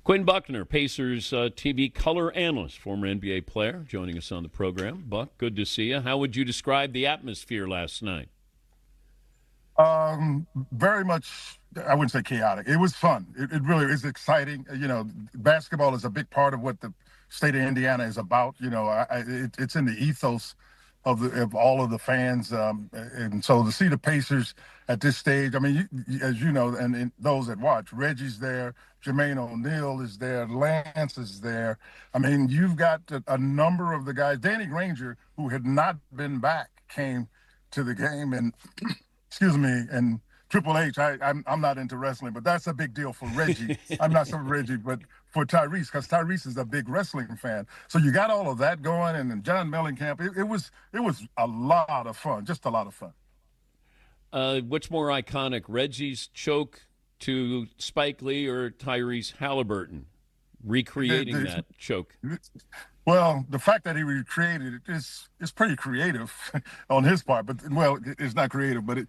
Quinn Buckner, Pacers TV color analyst, former NBA player, joining us on the program. Buck, good to see you. How would you describe the atmosphere last night? Very much, I wouldn't say chaotic. It was fun. It really is exciting. Basketball is a big part of what the state of Indiana is about. It's in the ethos of all of the fans. And so to see the Pacers at this stage, I mean, as you know, and those that watch, Reggie's there, Jermaine O'Neal is there, Lance is there. I mean, you've got a number of the guys. Danny Granger, who had not been back, came to the game, and excuse me, and Triple H, I'm not into wrestling, but that's a big deal for Reggie. I'm not so Reggie, but for Tyrese, because Tyrese is a big wrestling fan. So you got all of that going, and then John Mellencamp. It was a lot of fun, just a lot of fun. What's more iconic, Reggie's choke to Spike Lee or Tyrese Haliburton recreating that choke? Well, the fact that he recreated it is pretty creative on his part, but it's not creative, but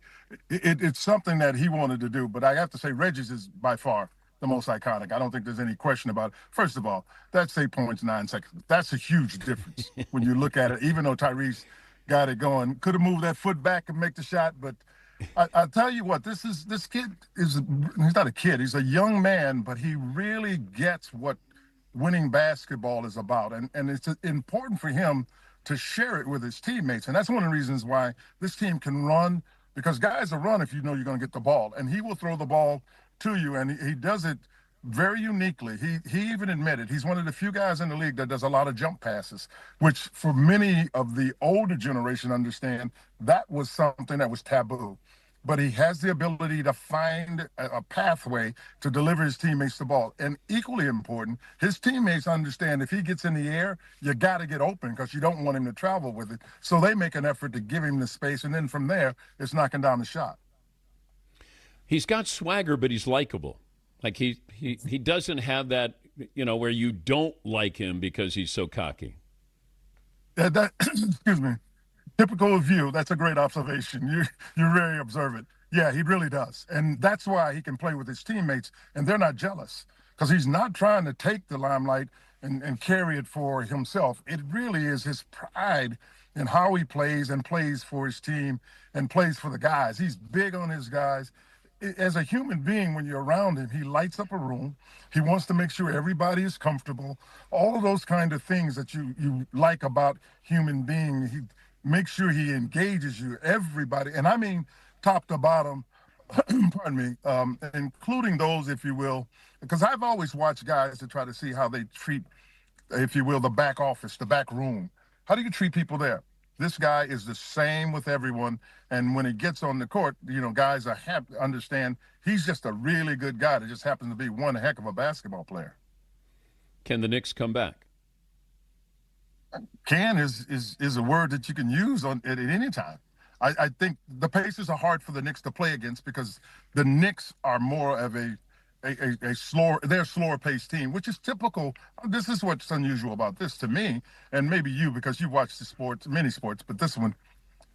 it's something that he wanted to do. But I have to say, Reggie's is by far the most iconic. I don't think there's any question about it. First of all, that's 8.9 seconds. That's a huge difference when you look at it. Even though Tyrese got it going, could have moved that foot back and make the shot, but I tell you what, this kid he's not a kid. He's a young man, but he really gets what winning basketball is about. And it's important for him to share it with his teammates. And that's one of the reasons why this team can run, because guys will run if you know you're going to get the ball. And he will throw the ball to you, and he does it very uniquely. He even admitted he's one of the few guys in the league that does a lot of jump passes, which for many of the older generation understand that was something that was taboo. But he has the ability to find a pathway to deliver his teammates the ball. And equally important, his teammates understand if he gets in the air, you got to get open because you don't want him to travel with it. So they make an effort to give him the space, and then from there, it's knocking down the shot. He's got swagger, but he's likable. Like he doesn't have that, where you don't like him because he's so cocky. Excuse me. Typical of you. That's a great observation. You're very observant. Yeah, he really does. And that's why he can play with his teammates, and they're not jealous because he's not trying to take the limelight and carry it for himself. It really is his pride in how he plays and plays for his team and plays for the guys. He's big on his guys. As a human being, when you're around him, he lights up a room. He wants to make sure everybody is comfortable. All of those kind of things that you like about human being. He makes sure he engages you, everybody. And I mean, top to bottom, pardon me, including those, if you will, because I've always watched guys to try to see how they treat, if you will, the back office, the back room. How do you treat people there? This guy is the same with everyone. And when he gets on the court, guys understand he's just a really good guy that just happens to be one heck of a basketball player. Can the Knicks come back? Can is a word that you can use at any time. I think the Pacers are hard for the Knicks to play against because the Knicks are more of a slower paced team, which is typical. This is what's unusual about this to me, and maybe you, because you watch the sports, many sports, but this one,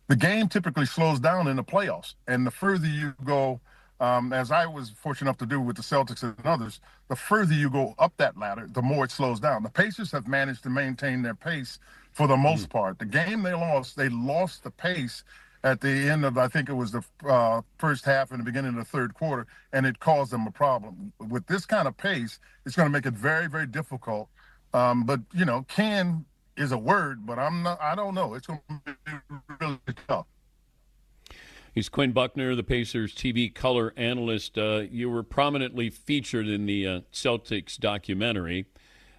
the game typically slows down in the playoffs. And the further you go, as I was fortunate enough to do with the Celtics and others, the further you go up that ladder, the more it slows down. The Pacers have managed to maintain their pace for the most part. The game they lost the pace at the end of, I think it was the first half and the beginning of the third quarter, and it caused them a problem. With this kind of pace, it's going to make it very, very difficult. But, can is a word, but I don't know. It's going to be really tough. He's Quinn Buckner, the Pacers TV color analyst. You were prominently featured in the Celtics documentary.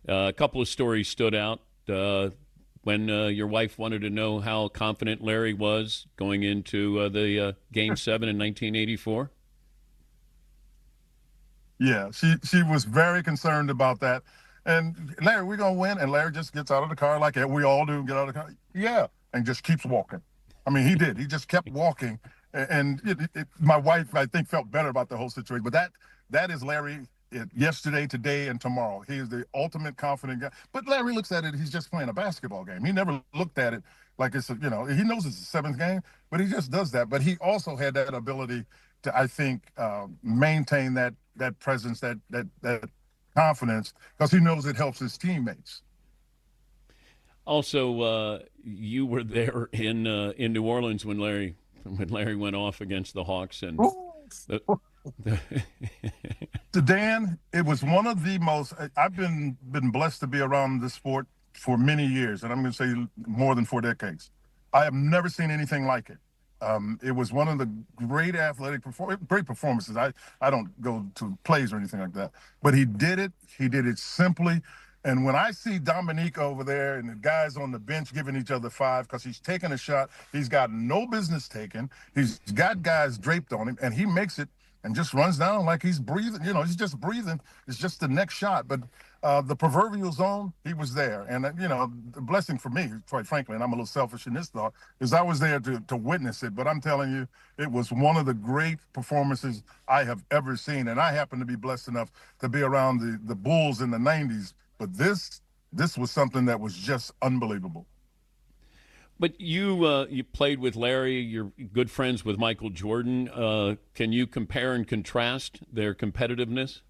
A couple of stories stood out. When your wife wanted to know how confident Larry was going into the Game 7 in 1984? Yeah, she was very concerned about that. And Larry, we're going to win. And Larry just gets out of the car like we all do, get out of the car. Yeah, and just keeps walking. I mean, he did. He just kept walking. And my wife, I think, felt better about the whole situation. But that is Larry yesterday, today, and tomorrow. He is the ultimate confident guy. But Larry looks at it, he's just playing a basketball game. He never looked at it like it's, he knows it's the seventh game, but he just does that. But he also had that ability to, I think, maintain that presence, that confidence because he knows it helps his teammates. Also, you were there in New Orleans when Larry went off against the Hawks and the, the To Dan, it was one of the most. I've been blessed to be around this sport for many years, and I'm going to say more than 4 decades. I have never seen anything like it. It was one of the great great performances. I don't go to plays or anything like that, but he did it. He did it simply. And when I see Dominique over there and the guys on the bench giving each other five because he's taking a shot he's got no business taking, he's got guys draped on him, and he makes it and just runs down like he's breathing. He's just breathing. It's just the next shot. But the proverbial zone, he was there. And, the blessing for me, quite frankly, and I'm a little selfish in this thought, is I was there to witness it. But I'm telling you, it was one of the great performances I have ever seen. And I happen to be blessed enough to be around the Bulls in the 90s. But this was something that was just unbelievable. But you played with Larry. You're good friends with Michael Jordan. Can you compare and contrast their competitiveness?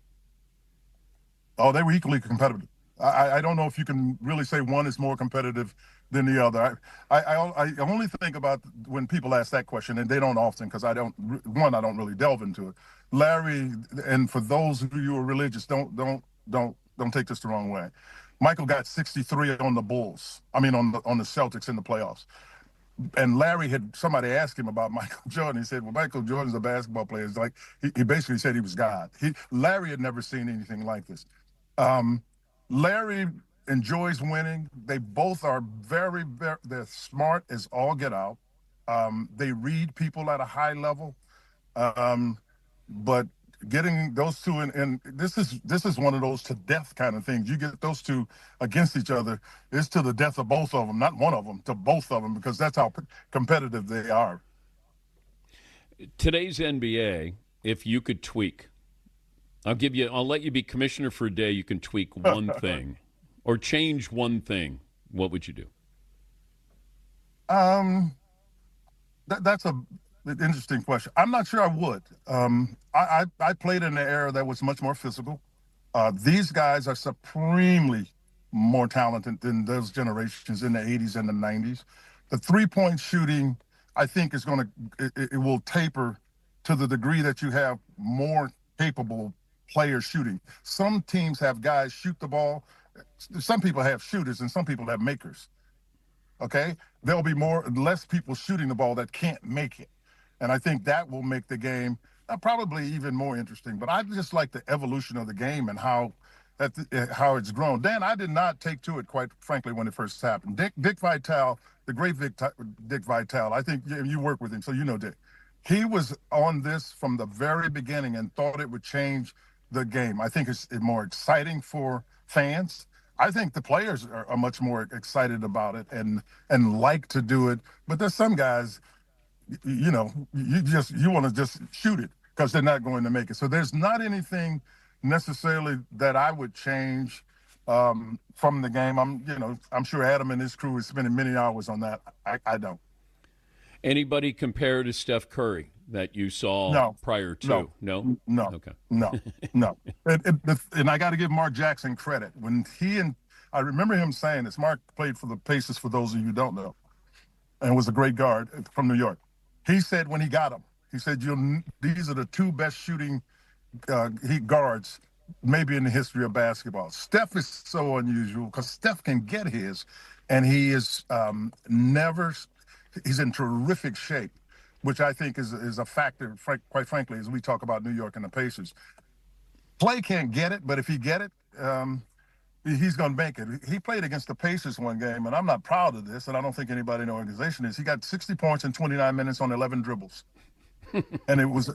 Oh, they were equally competitive. I don't know if you can really say one is more competitive than the other. I only think about when people ask that question, and they don't often because I don't really delve into it. Larry, and for those of you who are religious, don't take this the wrong way. Michael got 63 on the Bulls. I mean, on the Celtics in the playoffs. And Larry somebody asked him about Michael Jordan. He said, well, Michael Jordan's a basketball player. It's like, he basically said he was God. Larry had never seen anything like this. Larry enjoys winning. They both are very, very, they're smart as all get out. They read people at a high level. But getting those two and this is one of those to death kind of things. You get those two against each other, it's to the death of both of them, not one of them, to both of them, because that's how competitive they are. Today's NBA, if you could tweak, I'll let you be commissioner for a day. You can tweak one thing or change one thing. What would you do? That's an interesting question. I'm not sure I would. I played in an era that was much more physical. These guys are supremely more talented than those generations in the 80s and the 90s. The three-point shooting, I think, it will taper to the degree that you have more capable players shooting. Some teams have guys shoot the ball. Some people have shooters and some people have makers. Okay? There'll be less people shooting the ball that can't make it. And I think that will make the game probably even more interesting. But I just like the evolution of the game and how it's grown. Dan, I did not take to it, quite frankly, when it first happened. Dick Vitale, the great Dick Vitale, I think you work with him, so you know Dick. He was on this from the very beginning and thought it would change the game. I think it's more exciting for fans. I think the players are much more excited about it and like to do it. But there's some guys, you want to just shoot it because they're not going to make it. So there's not anything necessarily that I would change from the game. I'm sure Adam and his crew is spending many hours on that. I don't. Anybody compare to Steph Curry that you saw prior to? No. Okay. No. And I got to give Mark Jackson credit. I remember him saying this. Mark played for the Pacers, for those of you who don't know, and was a great guard from New York. He said when he got him, he said, these are the two best shooting guards maybe in the history of basketball. Steph is so unusual because Steph can get his, and he is he's in terrific shape, which I think is a factor, quite frankly, as we talk about New York and the Pacers. Clay can't get it, but if he get it, he's going to make it. He played against the Pacers one game, and I'm not proud of this, and I don't think anybody in the organization is. He got 60 points in 29 minutes on 11 dribbles. And it was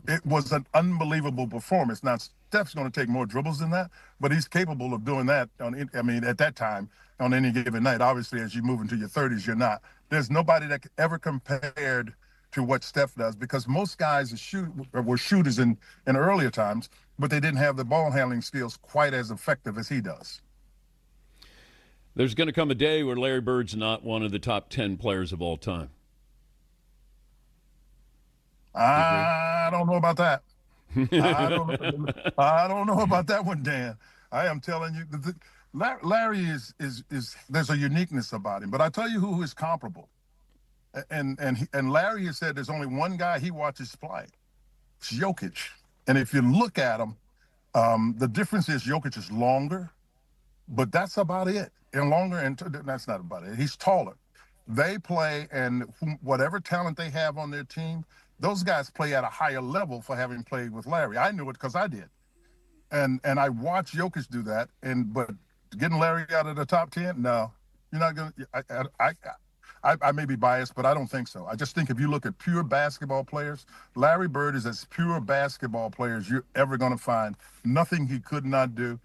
an unbelievable performance. Now, Steph's going to take more dribbles than that, but he's capable of doing that at that time on any given night. Obviously, as you move into your 30s, you're not. There's nobody that ever compared to what Steph does, because most guys were shooters in earlier times, but they didn't have the ball handling skills quite as effective as he does. There's going to come a day where Larry Bird's not one of the top 10 players of all time. I don't know about that. I don't know about that one, Dan. I am telling you, Larry is there's a uniqueness about him. But I tell you who is comparable, and Larry has said there's only one guy he watches play. It's Jokic, and if you look at him, the difference is Jokic is longer, but that's about it. And longer, and that's not about it. He's taller. They play, and whatever talent they have on their team, those guys play at a higher level for having played with Larry. I knew it because I did. And I watched Jokic do that. But getting Larry out of the top 10, no, you're not going to. I may be biased, but I don't think so. I just think if you look at pure basketball players, Larry Bird is as pure basketball player as you're ever going to find. Nothing he could not do.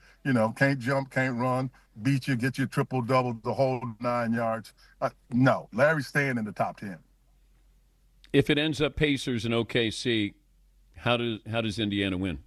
Can't jump, can't run, beat you, get you triple-double, the whole 9 yards. No, Larry's staying in the top 10. If it ends up Pacers and OKC, how does Indiana win?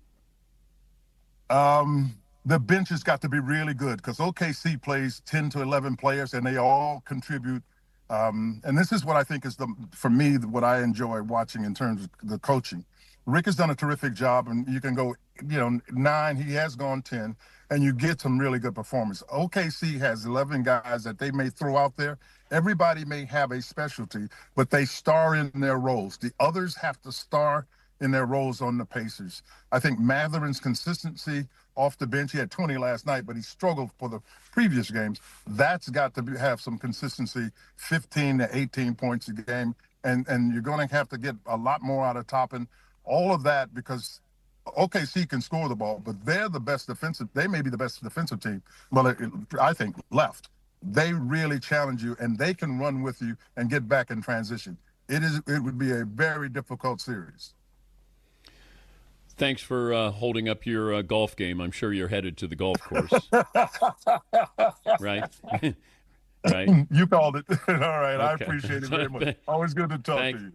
The bench has got to be really good because OKC plays 10 to 11 players, and they all contribute. And this is what I think is for me, what I enjoy watching in terms of the coaching. Rick has done a terrific job, and you can go, 9, he has gone 10, and you get some really good performance. OKC has 11 guys that they may throw out there. Everybody may have a specialty, but they star in their roles. The others have to star in their roles on the Pacers. I think Matherin's consistency off the bench, he had 20 last night, but he struggled for the previous games. That's got to have some consistency, 15 to 18 points a game. And you're going to have to get a lot more out of Toppin. All of that because OKC can score the ball, but they're the best defensive. They may be the best defensive team. Well, I think left. They really challenge you, and they can run with you and get back in transition. It would be a very difficult series. Thanks for holding up your golf game. I'm sure you're headed to the golf course. Right? Right. You called it. All right. Okay. I appreciate it very much. Always good to talk to you.